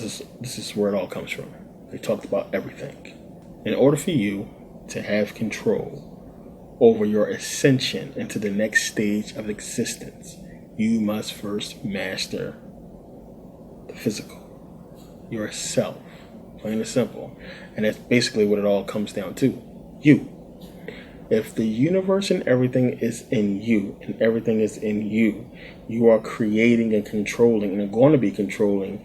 This is where it all comes from. They talked about everything. In order for you to have control over your ascension into the next stage of existence, you must first master the physical, yourself, plain and simple. And that's basically what it all comes down to. You. If the universe and everything is in you, and everything is in you, you are creating and controlling, and are going to be controlling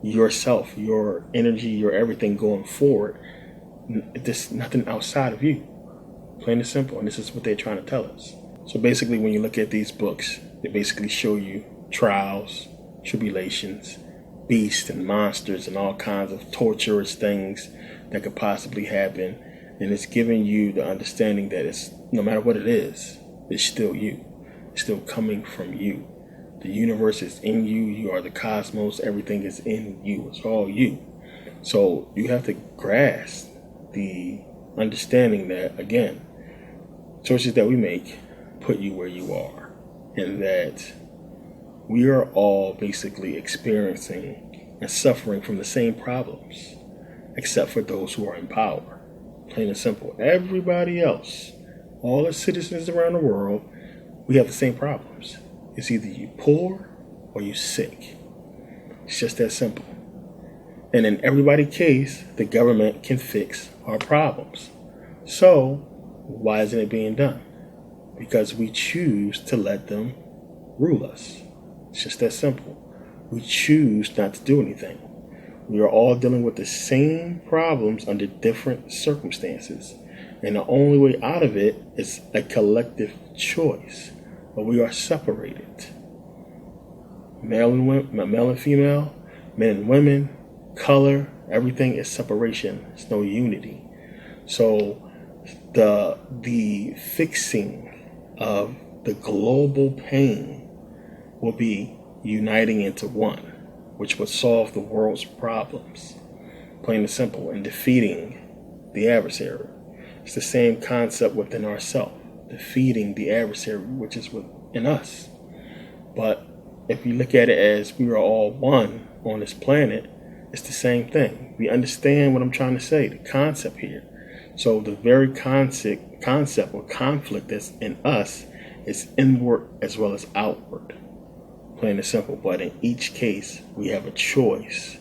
yourself, your energy, your everything going forward. There's nothing outside of you. Plain and simple. And this is what they're trying to tell us. So basically, when you look at these books, they basically show you trials, tribulations, beasts and monsters and all kinds of torturous things that could possibly happen. And it's giving you the understanding that it's, no matter what it is, it's still you. It's still coming from you. The universe is in you. You are the cosmos. Everything is in you. It's all you. So you have to grasp the understanding that, again, choices that we make put you where you are. And that we are all basically experiencing and suffering from the same problems, except for those who are in power. Plain and simple. Everybody else, all the citizens around the world, we have the same problems. It's either you poor or you sick. It's just that simple. And in everybody's case, the government can fix our problems. So why isn't it being done? Because we choose to let them rule us. It's just that simple. We choose not to do anything. We are all dealing with the same problems under different circumstances. And the only way out of it is a collective choice. But we are separated. Male and female, men and women, color, everything is separation. There's no unity. So the fixing of the global pain will be uniting into one, which would solve the world's problems, plain and simple, and defeating the adversary. It's the same concept within ourselves, defeating the adversary, which is within us. But if you look at it as we are all one on this planet, it's the same thing. We understand what I'm trying to say, the concept here. So the very concept or conflict that's in us is inward as well as outward. Plain and simple. But in each case, we have a choice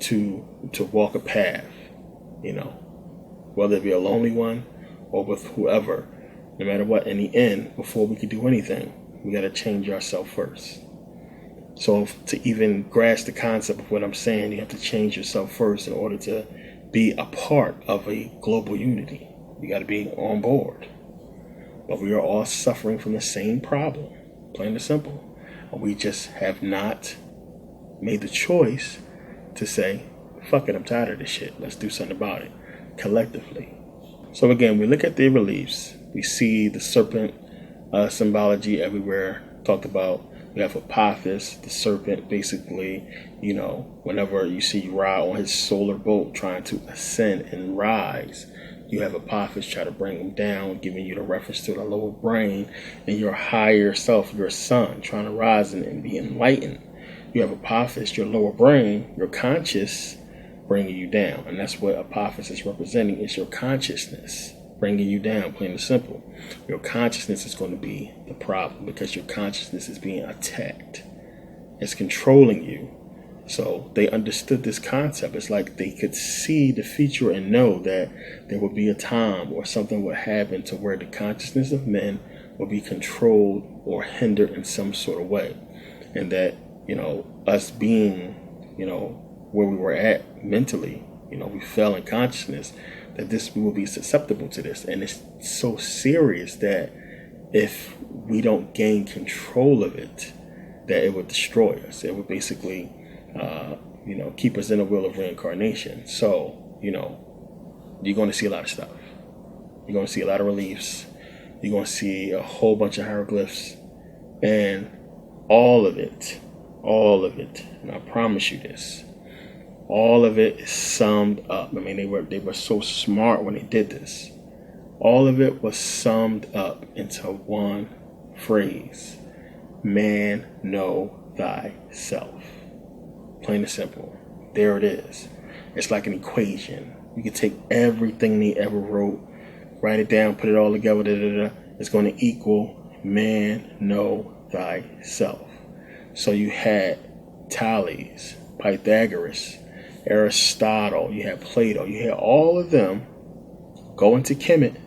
to walk a path, whether it be a lonely one or with whoever. No matter what, in the end, before we can do anything, we got to change ourselves first. So to even grasp the concept of what I'm saying, you have to change yourself first in order to be a part of a global unity. You got to be on board. But we are all suffering from the same problem, plain and simple. We just have not made the choice to say, fuck it, I'm tired of this shit. Let's do something about it collectively. So again, we look at the reliefs. We see the serpent symbology everywhere. Talked about, we have Apophis, the serpent, basically, whenever you see Ra on his solar boat trying to ascend and rise, you have Apophis try to bring him down, giving you the reference to the lower brain and your higher self, your sun, trying to rise and be enlightened. You have Apophis, your lower brain, your conscious, bringing you down. And that's what Apophis is representing, is your consciousness bringing you down, plain and simple. Your consciousness is going to be the problem because your consciousness is being attacked. It's controlling you. So they understood this concept. It's like they could see the future and know that there would be a time or something would happen to where the consciousness of men will be controlled or hindered in some sort of way. And that, us being, where we were at mentally, we fell in consciousness, that this will be susceptible to this. And it's so serious that if we don't gain control of it, that it would destroy us. It would basically keep us in a wheel of reincarnation. So, you're going to see a lot of stuff. You're going to see a lot of reliefs. You're going to see a whole bunch of hieroglyphs. And all of it, and I promise you this, all of it is summed up. I mean, they were so smart when they did this. All of it was summed up into one phrase: man, know thyself. Plain and simple. There it is. It's like an equation. You can take everything they ever wrote, write it down, put it all together. It's going to equal man know thyself. So you had Thales, Pythagoras, Aristotle, you had Plato, you had all of them go into Kemet,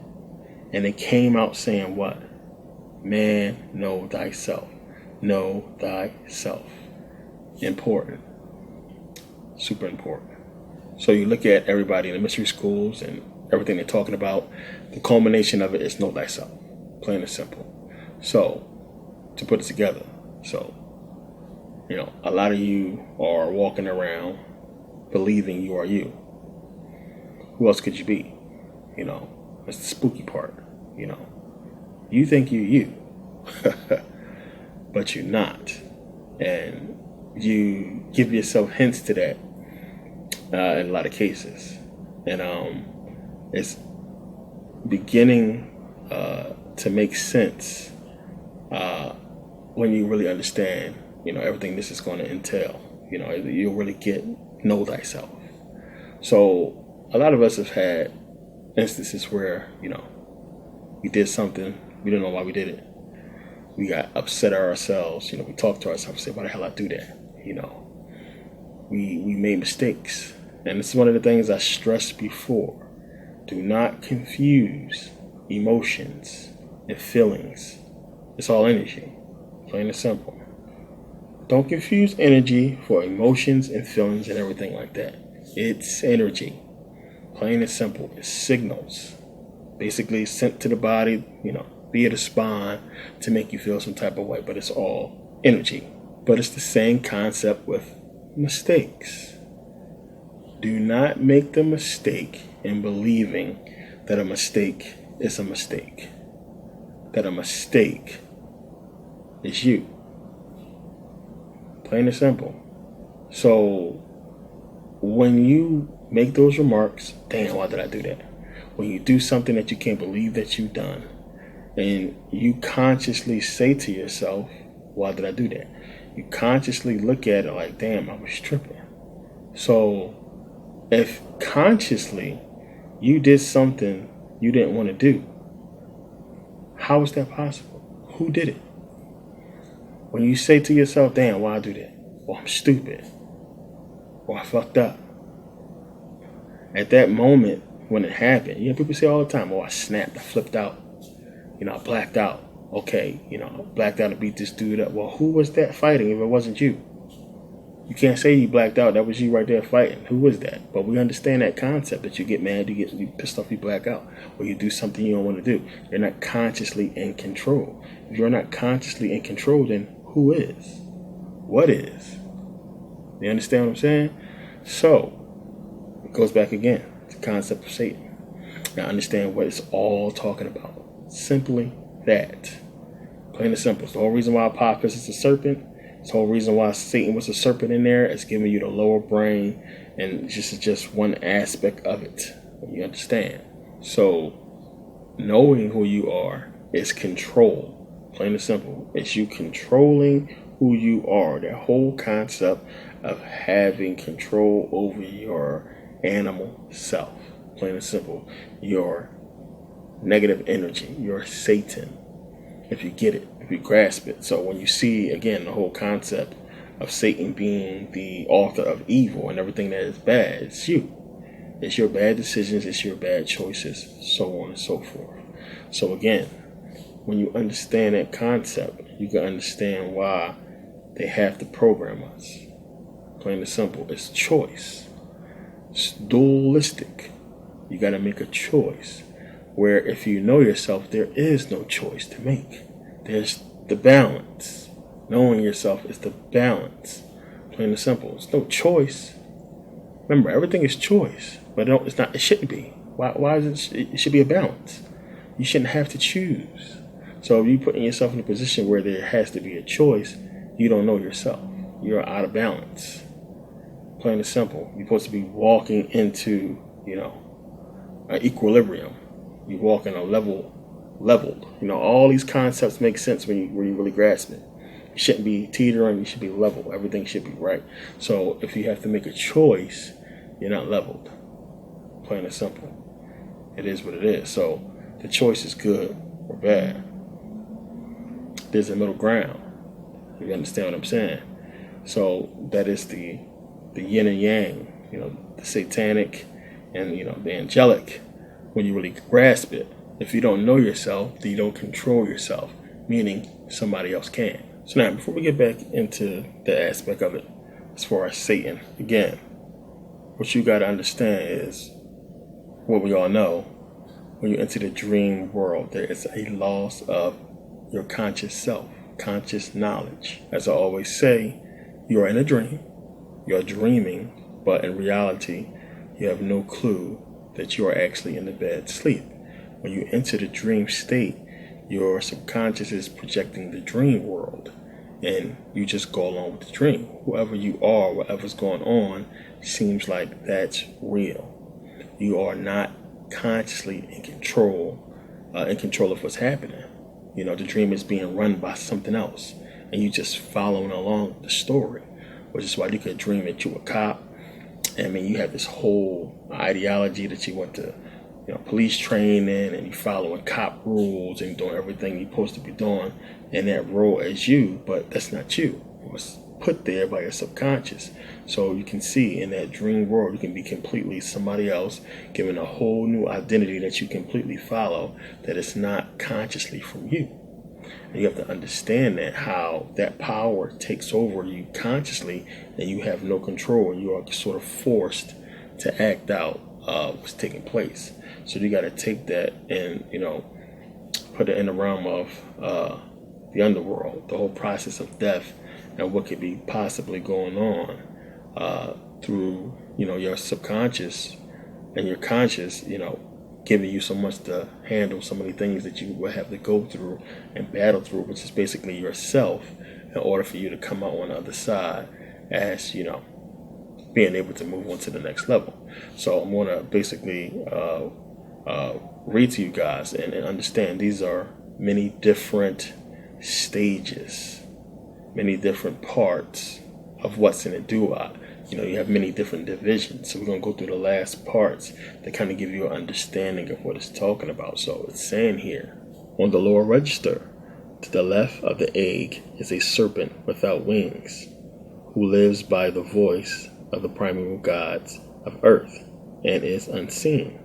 and they came out saying what? Man, know thyself. Know thyself. Important. Super important. So you look at everybody in the mystery schools and everything they're talking about, the culmination of it is know thyself. Plain and simple. So, to put it together, a lot of you are walking around believing you are you. Who else could you be? It's the spooky part. You think you're you, but you're not. And you give yourself hints to that in a lot of cases. And it's beginning to make sense when you really understand, everything this is going to entail. You'll really know thyself. So a lot of us have had instances where, we did something, we didn't know why we did it. We got upset at ourselves, we talked to ourselves, say, why the hell I do that? We made mistakes. And it's one of the things I stressed before. Do not confuse emotions and feelings. It's all energy. Plain and simple. Don't confuse energy for emotions and feelings and everything like that. It's energy. Plain and simple. It's signals. Basically sent to the body, via the spine to make you feel some type of way. But it's all energy. But it's the same concept with mistakes. Do not make the mistake in believing that a mistake is a mistake. That a mistake is you. Plain and simple. So when you make those remarks, damn, why did I do that? When you do something that you can't believe that you've done, and you consciously say to yourself, why did I do that? You consciously look at it like, damn, I was tripping. So if consciously you did something you didn't want to do, how is that possible? Who did it? When you say to yourself, damn, why I do that? Or I'm stupid. Or I fucked up. At that moment when it happened, people say all the time, I snapped, I flipped out. I blacked out. Okay, I blacked out to beat this dude up. Well, who was that fighting if it wasn't you? You can't say you blacked out. That was you right there fighting. Who was that? But we understand that concept that you get mad, you get pissed off, you black out. Or you do something you don't want to do. You're not consciously in control. If you're not consciously in control, then who is? What is? You understand what I'm saying? So, it goes back again to the concept of Satan. Now understand what it's all talking about. Simply that. Plain and simple. It's the whole reason why Apophis is a serpent. It's the whole reason why Satan was a serpent in there. It's giving you the lower brain, and just one aspect of it. You understand? So, knowing who you are is control. Plain and simple. It's you controlling who you are. That whole concept of having control over your animal self. Plain and simple. Your negative energy. Your Satan. If you get it, if you grasp it. So when you see, again, the whole concept of Satan being the author of evil and everything that is bad, it's you. It's your bad decisions, it's your bad choices, so on and so forth. So again, when you understand that concept, you can understand why they have to program us. Plain and simple. It's choice. It's dualistic. You got to make a choice. Where if you know yourself, there is no choice to make. There's the balance. Knowing yourself is the balance. Plain and simple. It's no choice. Remember, everything is choice, but it's not. It shouldn't be. Why is it? It should be a balance. You shouldn't have to choose. So if you put yourself in a position where there has to be a choice, you don't know yourself. You're out of balance. Plain and simple. You're supposed to be walking into, an equilibrium. You walk in a leveled. All these concepts make sense when you really grasp it. You shouldn't be teetering, you should be level. Everything should be right. So if you have to make a choice, you're not leveled. Plain and simple. It is what it is. So the choice is good or bad. There's a middle ground. You understand what I'm saying? So that is the yin and yang, the satanic and the angelic. When you really grasp it, if you don't know yourself, then you don't control yourself, meaning somebody else can. So now, before we get back into the aspect of it, as far as Satan, again, what you got to understand is what we all know. When you enter the dream world, there is a loss of your conscious self, conscious knowledge. As I always say, you are in a dream, you're dreaming, but in reality, you have no clue that you are actually in the bed sleep. When you enter the dream state, your subconscious is projecting the dream world, and you just go along with the dream. Whoever you are, whatever's going on, seems like that's real. You are not consciously in control of what's happening. The dream is being run by something else, and you just following along the story, which is why you could dream that you're a cop. You have this whole ideology that you went to, police training, and you following cop rules and doing everything you're supposed to be doing in that role as you, but that's not you. It was put there by your subconscious. So you can see in that dream world, you can be completely somebody else, given a whole new identity that you completely follow, that is not consciously from you. And you have to understand that, how that power takes over you consciously, and you have no control, and you are sort of forced to act out what's taking place. So you got to take that and put it in the realm of the underworld, the whole process of death, and what could be possibly going on through your subconscious and your conscious, giving you so much to handle so many things that you will have to go through and battle through, which is basically yourself, in order for you to come out on the other side as being able to move on to the next level. So I'm going to basically read to you guys and understand these are many different stages, many different parts of what's in a duat. You have many different divisions. So we're going to go through the last parts to kind of give you an understanding of what it's talking about. So it's saying here, on the lower register, to the left of the egg is a serpent without wings, who lives by the voice of the primeval gods of earth and is unseen.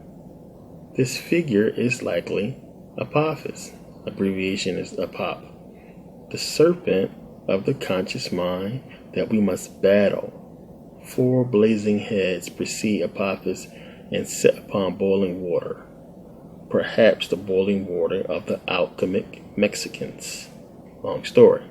This figure is likely Apophis. Abbreviation is Apop. The serpent of the conscious mind that we must battle. 4 blazing heads precede Apophis and sit upon boiling water, perhaps the boiling water of the alchemic Mexicans. Long story.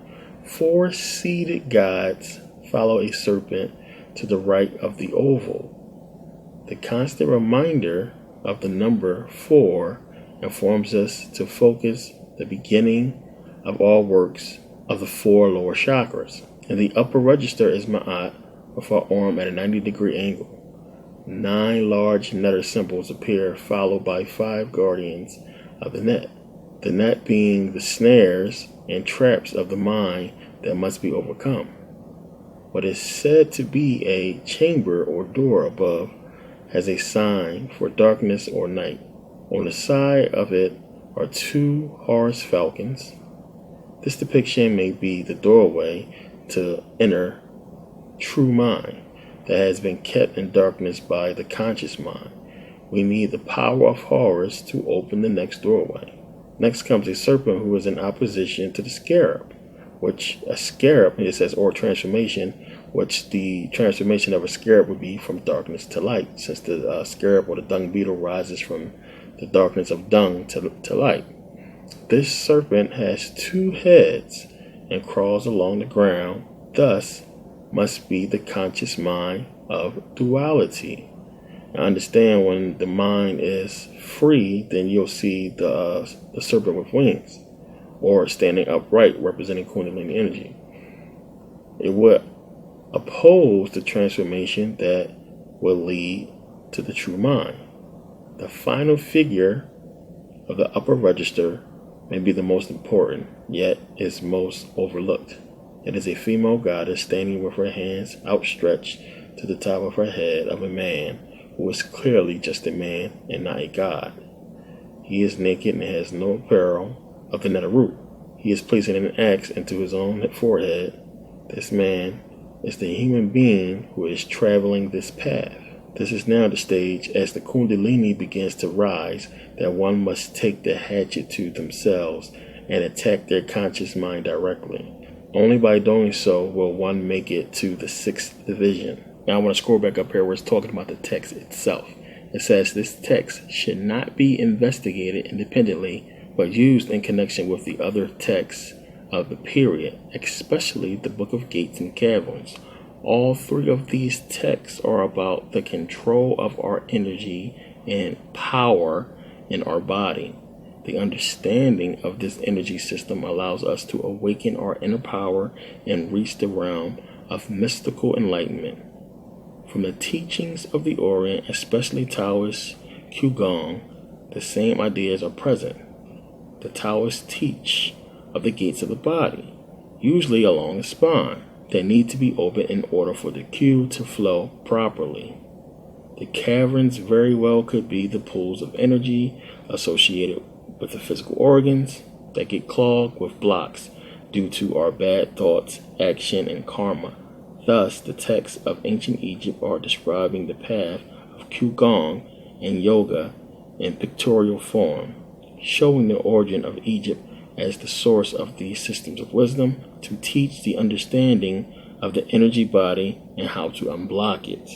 4 seated gods follow a serpent to the right of the oval. The constant reminder of the number 4 informs us to focus the beginning of all works of the 4 lower chakras. In the upper register is Ma'at, with our arm at a 90-degree angle. 9 large netter symbols appear, followed by 5 guardians of the net. The net being the snares and traps of the mind that must be overcome. What is said to be a chamber or door above has a sign for darkness or night. On the side of it are 2 horse falcons. This depiction may be the doorway to inner true mind that has been kept in darkness by the conscious mind. We need the power of horrors to open the next doorway. Next comes a serpent who is in opposition to the scarab, which a scarab, it says, or transformation, which the transformation of a scarab would be from darkness to light, since the scarab or the dung beetle rises from the darkness of dung to light. This serpent has 2 heads and crawls along the ground, thus must be the conscious mind of duality. Now understand, when the mind is free, then you'll see the serpent with wings, or standing upright, representing Kundalini energy. It would oppose the transformation that will lead to the true mind. The final figure of the upper register may be the most important, yet is most overlooked. It is a female goddess standing with her hands outstretched to the top of her head of a man who is clearly just a man and not a god. He is naked and has no apparel of the nether root. He is placing an axe into his own forehead. This man is the human being who is traveling this path. This is now the stage as the Kundalini begins to rise that one must take the hatchet to themselves and attack their conscious mind directly. Only by doing so will one make it to the 6th division. Now I want to scroll back up here where it's talking about the text itself. It says this text should not be investigated independently, but used in connection with the other texts of the period, especially the Book of Gates and Caverns. All 3 of these texts are about the control of our energy and power in our body. The understanding of this energy system allows us to awaken our inner power and reach the realm of mystical enlightenment. From the teachings of the Orient, especially Taoist Qigong, the same ideas are present. The Taoists teach of the gates of the body, usually along the spine, that need to be open in order for the Qi to flow properly. The caverns very well could be the pools of energy associated with the physical organs that get clogged with blocks due to our bad thoughts, action, and karma. Thus, the texts of ancient Egypt are describing the path of Qigong and yoga in pictorial form, showing the origin of Egypt as the source of these systems of wisdom to teach the understanding of the energy body and how to unblock it.